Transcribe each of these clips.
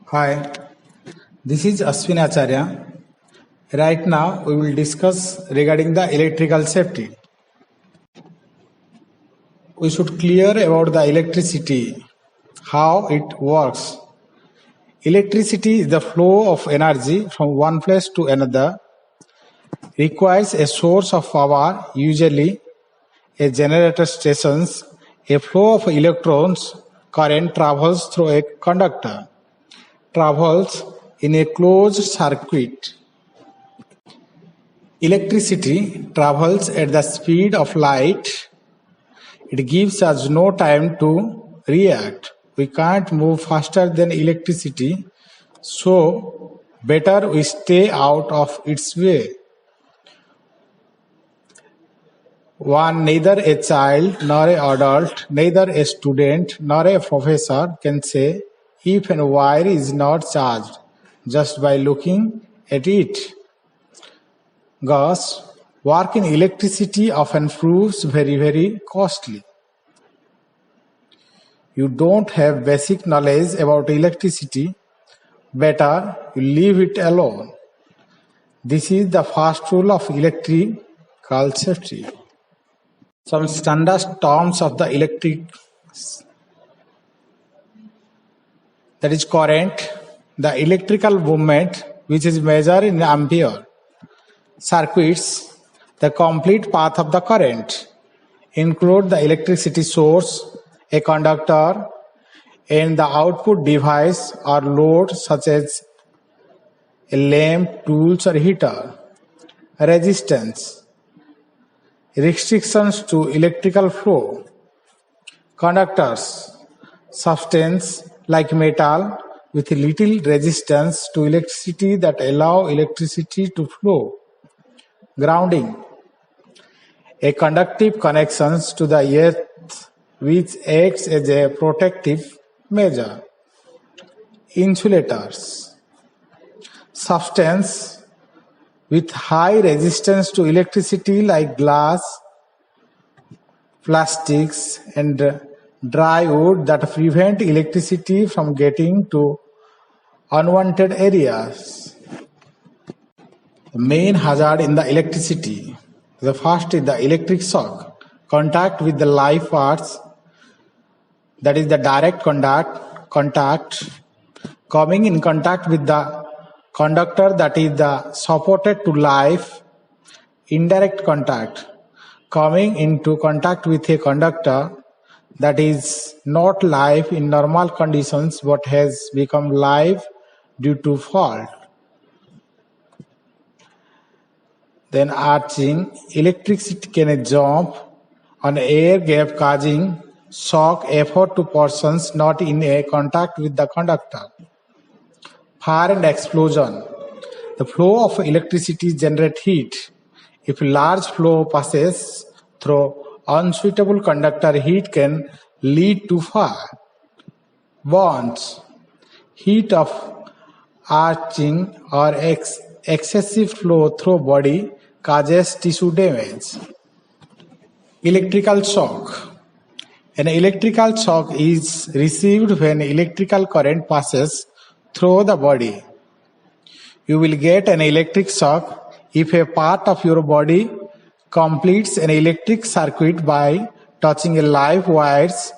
Hi, this is Ashwin Acharya. Right now, we will discuss regarding the electrical safety. We should clear about the electricity, how it works. Electricity is the flow of energy from one place to another. Requires a source of power, usually a generator stations. A flow of electrons current travels through a conductor, travels in a closed circuit. Electricity travels at the speed of light. It gives us no time to react. We can't move faster than electricity, so better we stay out of its way. One, neither a child nor an adult, neither a student nor a professor can say if a wire is not charged just by looking at it. Thus, work in electricity often proves very costly. You don't have basic knowledge about electricity, better you leave it alone. This is the first rule of electrical safety. Some standard terms of the electric, that is current, the electrical movement which is measured in ampere. Circuits, the complete path of the current, include the electricity source, a conductor, and the output device or load such as a lamp, tools or heater. Resistance, restrictions to electrical flow. Conductors, substance like metal with little resistance to electricity that allow electricity to flow. Grounding, a conductive connections to the earth which acts as a protective measure. Insulators, substance with high resistance to electricity like glass, plastics and dry wood that prevent electricity from getting to unwanted areas. The main hazard in the electricity. The first is the electric shock. Contact with the live parts, that is the direct contact. Coming in contact with the conductor, that is the supported to live. Indirect contact. Coming into contact with a conductor that is not live in normal conditions but has become live due to fault. Then arching, electricity can jump on air gap causing shock effort to persons not in a contact with the conductor. Fire and explosion, the flow of electricity generates heat. If large flow passes through unsuitable conductor, heat can lead to fire. Burns, heat of arching or excessive flow through body causes tissue damage. Electrical shock. An electrical shock is received when electrical current passes through the body. You will get an electric shock if a part of your body completes an electric circuit by touching a live wires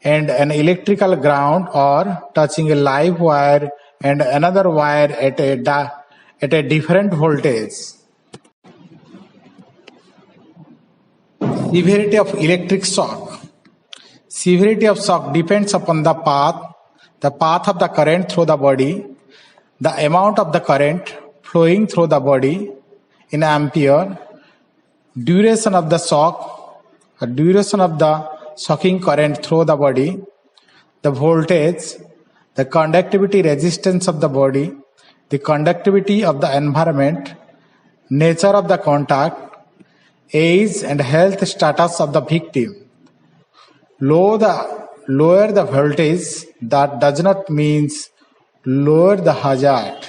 and an electrical ground or touching a live wire and another wire at a different voltage. Severity of electric shock. Severity of shock depends upon the path of the current through the body, the amount of the current flowing through the body in ampere, duration of the shock, duration of the shocking current through the body, the voltage, the conductivity resistance of the body, the conductivity of the environment, nature of the contact, age and health status of the victim. Lower the voltage, that does not mean lower the hazard.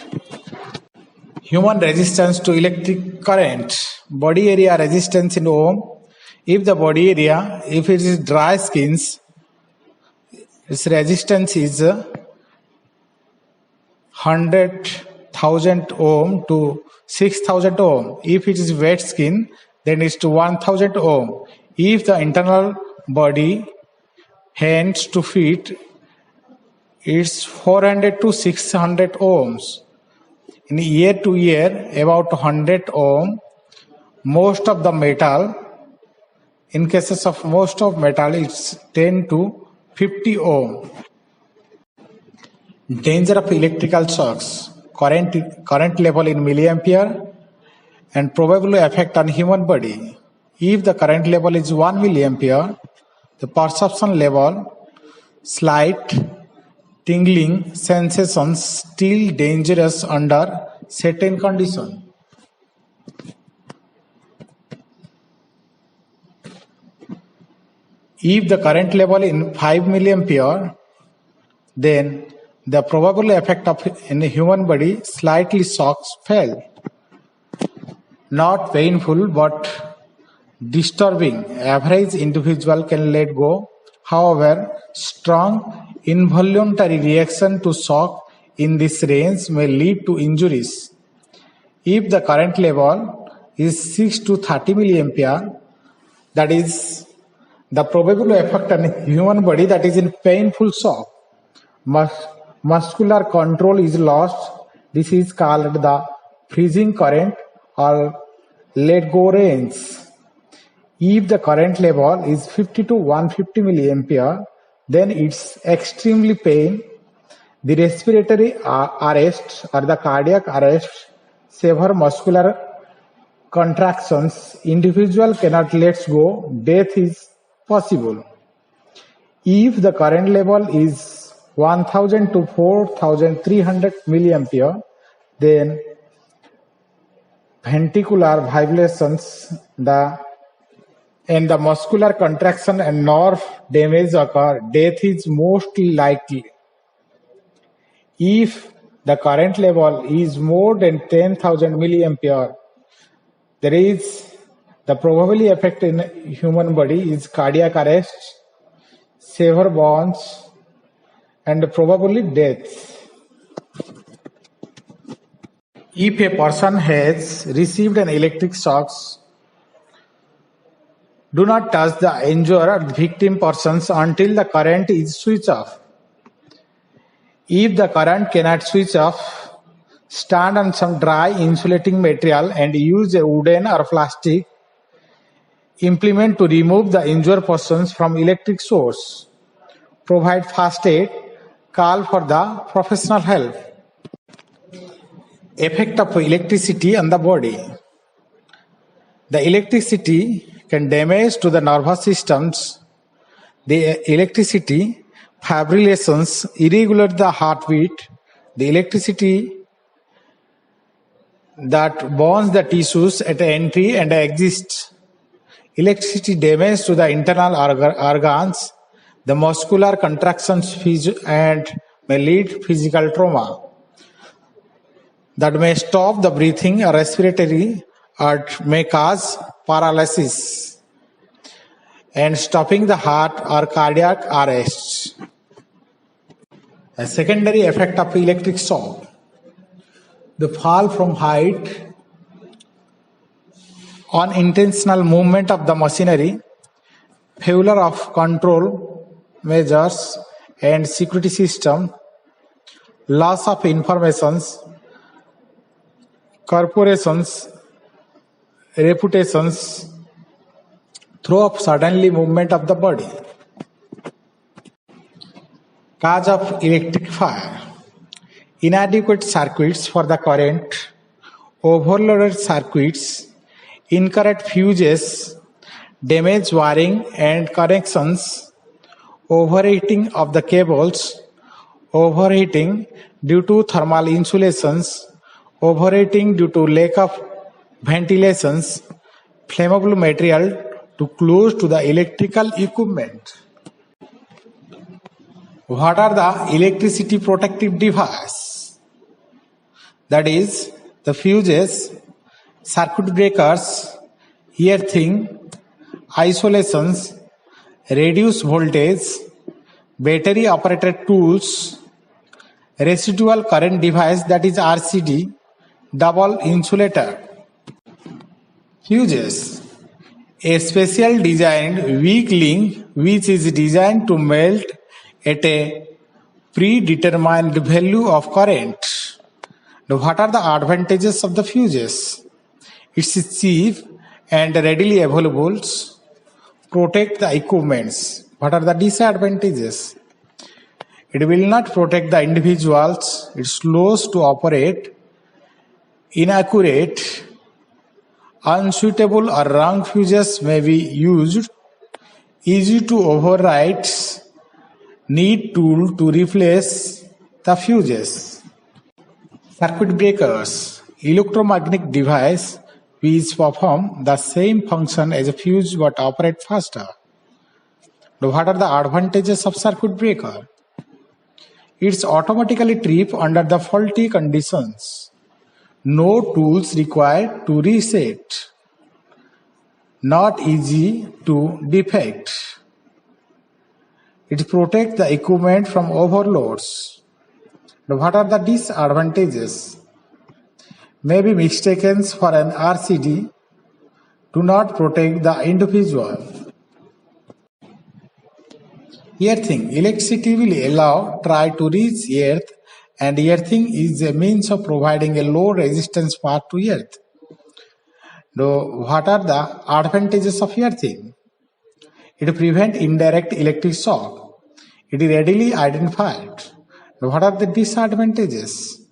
Human resistance to electric current. Body area resistance in ohm. If the body area, if it is dry skins, its resistance is 100,000 ohm to 6,000 ohm. If it is wet skin, then it's to 1,000 ohm. If the internal body, hands to feet, it's 400 to 600 ohms. In year to year, about 100 ohm. Most of the metal, in cases of most of metal, it's 10 to 50 ohm. Danger of electrical shocks. Current level in milliampere and probable effect on human body. If the current level is 1 milliampere, the perception level, slight tingling sensations, still dangerous under certain conditions. If the current level in 5 milliampere, then the probable effect of in the human body slightly shocks fell. Not painful but disturbing. Average individual can let go. However, strong involuntary reaction to shock in this range may lead to injuries. If the current level is 6 to 30 milliampere, that is the probable effect on human body, that is in painful shock. Muscular control is lost. This is called the freezing current or let go range. If the current level is 50 to 150 milliampere, then it's extremely pain. The respiratory arrest or the cardiac arrest, severe muscular contractions, individual cannot let go, death is possible. If the current level is 1000 to 4300 milliampere, then ventricular vibrations, and the muscular contraction and nerve damage occur, death is most likely. If the current level is more than 10,000 milliampere, there is the probability effect in human body is cardiac arrest, severe burns, and probably death. If a person has received an electric shock, do not touch the injured or victim persons until the current is switched off. If the current cannot switch off, stand on some dry insulating material and use a wooden or plastic implement to remove the injured persons from electric source. Provide first aid, call for the professional help. Effect of electricity on the body. The electricity can damage to the nervous systems. The electricity fibrillations irregular the heartbeat. The electricity that burns the tissues at entry and exit. Electricity damage to the internal organs, the muscular contractions and may lead physical trauma that may stop the breathing or respiratory or may cause paralysis and stopping the heart or cardiac arrest. A secondary effect of electric shock. The fall from height, unintentional movement of the machinery, failure of control measures and security system, loss of informations, corporations, reputations, throw up suddenly movement of the body. Cause of electric fire. Inadequate circuits for the current, overloaded circuits, incorrect fuses, damaged wiring and connections, overheating of the cables, overheating due to thermal insulations, overheating due to lack of ventilations, flammable material too close to the electrical equipment. What are the electricity protective devices? That is, the fuses, circuit breakers, earthing, isolations, reduced voltage, battery operated tools, residual current device, that is RCD, double insulator. Fuses, a special designed weak link which is designed to melt at a predetermined value of current. Now, what are the advantages of the fuses? It's cheap and readily available. Protect the equipments. What are the disadvantages? It will not protect the individuals. It's slow to operate, inaccurate, unsuitable or wrong fuses may be used, easy to overwrite, need tool to replace the fuses. Circuit breakers, electromagnetic device which perform the same function as a fuse but operate faster. Now, what are the advantages of circuit breaker? It's automatically trip under the faulty conditions. No tools required to reset. Not easy to defect. It protects the equipment from overloads. Now, what are the disadvantages? May be mistaken for an RCD. Do not protect the individual. Earthing. Electricity will allow try to reach earth, and earthing is a means of providing a low resistance path to earth. Now, what are the advantages of earthing? It prevents indirect electric shock. It is readily identified. Now, what are the disadvantages?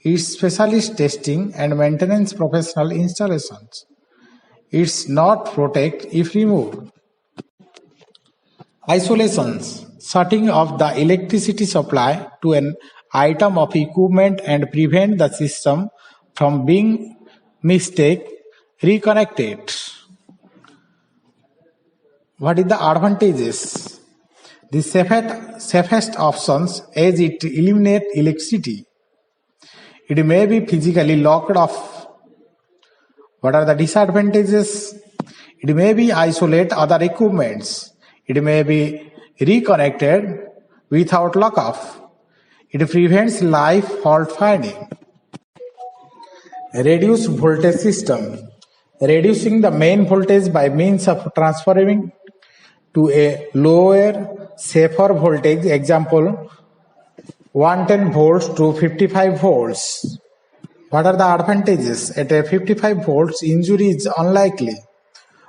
It's specialist testing and maintenance professional installations. It's not protect if removed. Isolations. Shutting off the electricity supply to an item of equipment and prevent the system from being reconnected. What is the advantages? The safest options as it eliminates electricity. It may be physically locked off. What are the disadvantages? It may be isolate other equipments. It may be reconnected without lock-off. It prevents live fault finding. Reduced voltage system. Reducing the main voltage by means of transferring to a lower, safer voltage, example 110 volts to 55 volts. What are the advantages? At a 55 volts, injury is unlikely.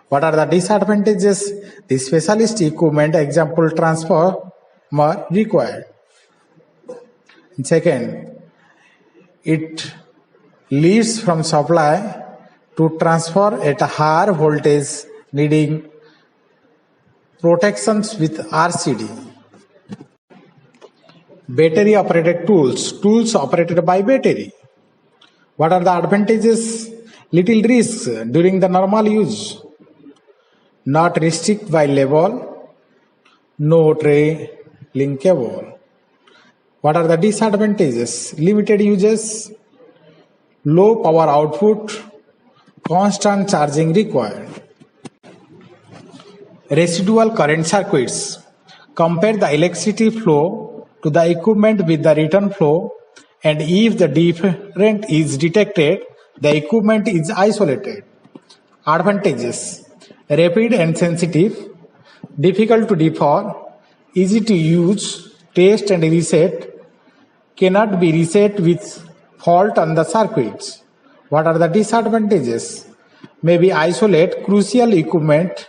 What are the disadvantages? The specialist equipment, example transformer required. Second, it leads from supply to transfer at a higher voltage, needing protections with RCD. Battery operated tools operated by battery. What are the advantages? Little risks during the normal use. Not restrict by level. No tray linkable. What are the disadvantages? Limited uses. Low power output. Constant charging required. Residual current circuits. Compare the electricity flow to the equipment with the return flow, and if the difference is detected, the equipment is isolated. Advantages: rapid and sensitive, difficult to defer, easy to use, test and reset, cannot be reset with fault on the circuits. What are the disadvantages? Maybe isolate crucial equipment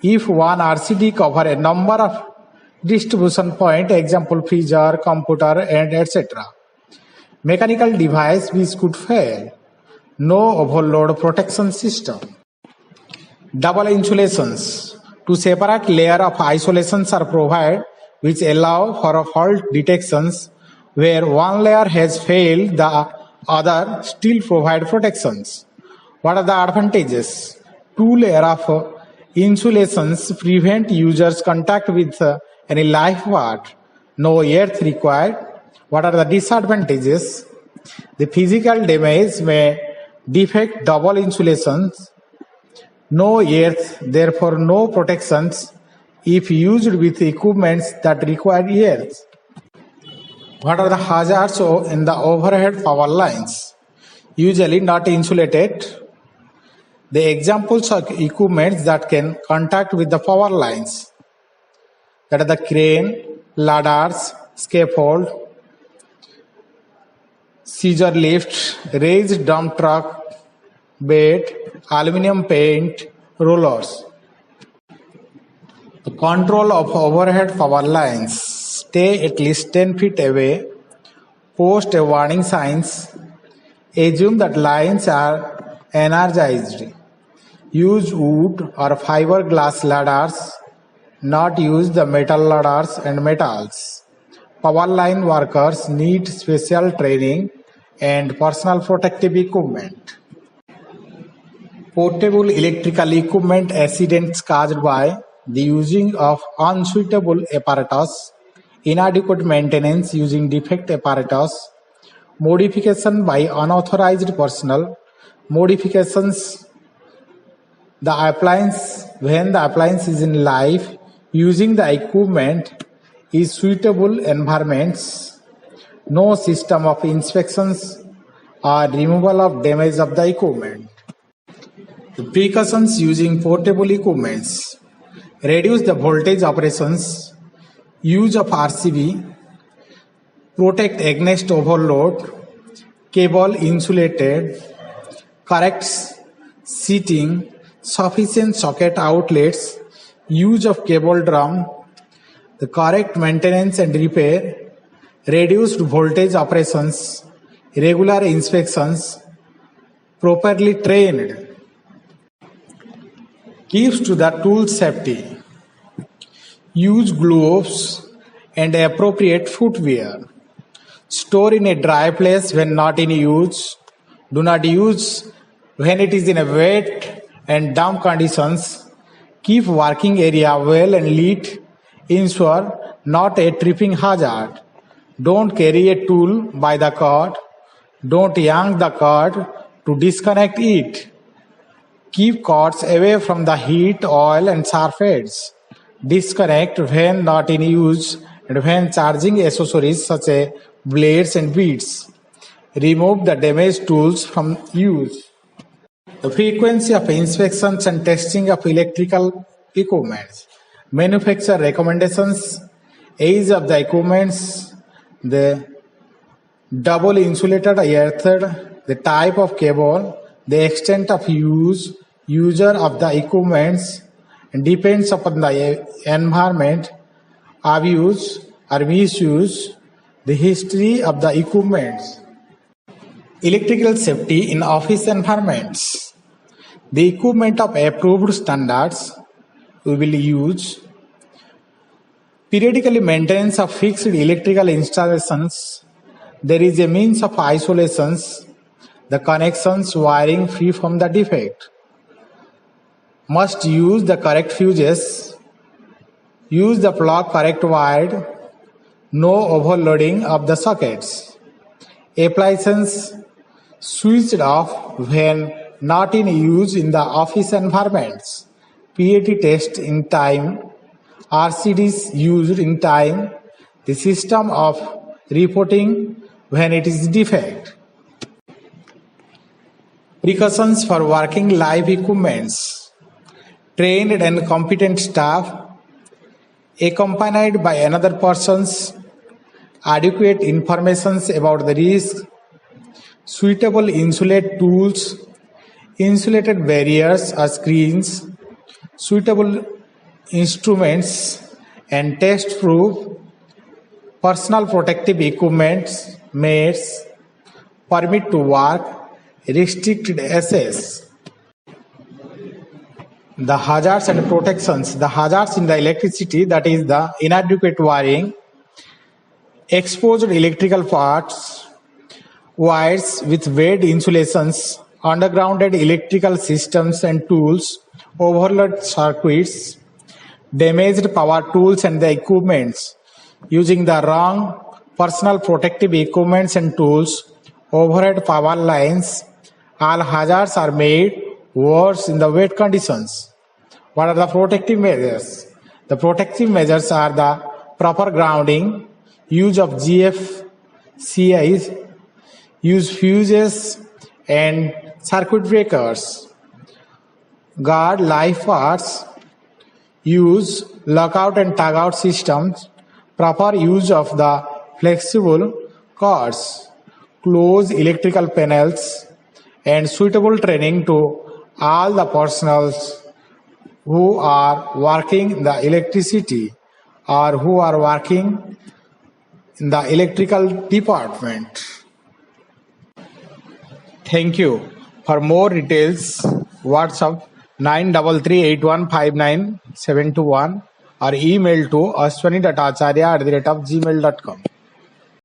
if one RCD cover a number of distribution point, example freezer, computer, and etc. Mechanical device which could fail. No overload protection system. Double insulations. Two separate layers of isolations are provided which allow for fault detections. Where one layer has failed, the other still provide protections. What are the advantages? Two layers of insulations prevent users contact with any live part. No earth required. What are the disadvantages? The physical damage may defect double insulations. No earth, therefore no protections if used with equipments that require earth. What are the hazards in the overhead power lines? Usually not insulated. The examples are equipment that can contact with the power lines. That are the crane, ladders, scaffold, scissor lift, raised dump truck, bed, aluminum paint, rollers. The control of overhead power lines. Stay at least 10 feet away. Post a warning signs. Assume that lines are energized. Use wood or fiberglass ladders. Not use the metal ladders and metals. Power line workers need special training and personal protective equipment. Portable electrical equipment accidents caused by the using of unsuitable apparatus, inadequate maintenance using defect apparatus, modification by unauthorized personnel, modifications when the appliance is in life, using the equipment is suitable environments, no system of inspections or removal of damage of the equipment. The precautions using portable equipments. Reduce the voltage operations, use of RCB, protect against overload, cable insulated, correct seating, sufficient socket outlets, use of cable drum, the correct maintenance and repair, reduced voltage operations, regular inspections, properly trained. Keeps to the tool safety. Use gloves and appropriate footwear. Store in a dry place when not in use. Do not use when it is in a wet and damp conditions. Keep working area well and lit. Ensure not a tripping hazard. Don't carry a tool by the cord. Don't yank the cord to disconnect it. Keep cords away from the heat, oil and surface. Disconnect when not in use and when charging accessories such as blades and beads. Remove the damaged tools from use. The frequency of inspections and testing of electrical equipment. Manufacturer recommendations, age of the equipments, the double insulated earthed, the type of cable, the extent of use, user of the equipments, depends upon the environment, abuse or misuse, the history of the equipments. Electrical safety in office environments. The equipment of approved standards we will use. Periodically maintenance of fixed electrical installations. There is a means of isolations, the connections wiring free from the defect. Must use the correct fuses. Use the plug correct wired. No overloading of the sockets. Appliances switched off when not in use in the office environments. PAT test in time. RCDs used in time. The system of reporting when it is defect. Precautions for working live equipments. Trained and competent staff, accompanied by another person's adequate information about the risk, suitable insulate tools, insulated barriers or screens, suitable instruments and test-proof personal protective equipment, mats, permit to work, restricted access. The hazards and protections. The hazards in the electricity, that is the inadequate wiring, exposed electrical parts, wires with bad insulations, undergrounded electrical systems and tools, overload circuits, damaged power tools and the equipments, using the wrong personal protective equipments and tools, overhead power lines. All hazards are made worse in the wet conditions. What are the protective measures? The protective measures are the proper grounding, use of GF CIs use fuses and circuit breakers. Guard lifeguards use lockout and tagout systems. Proper use of the flexible cords, close electrical panels, and suitable training to all the personnel who are working in the electricity or who are working in the electrical department. Thank you. For more details, WhatsApp 9338159721 or email to ashwani.acharya@gmail.com.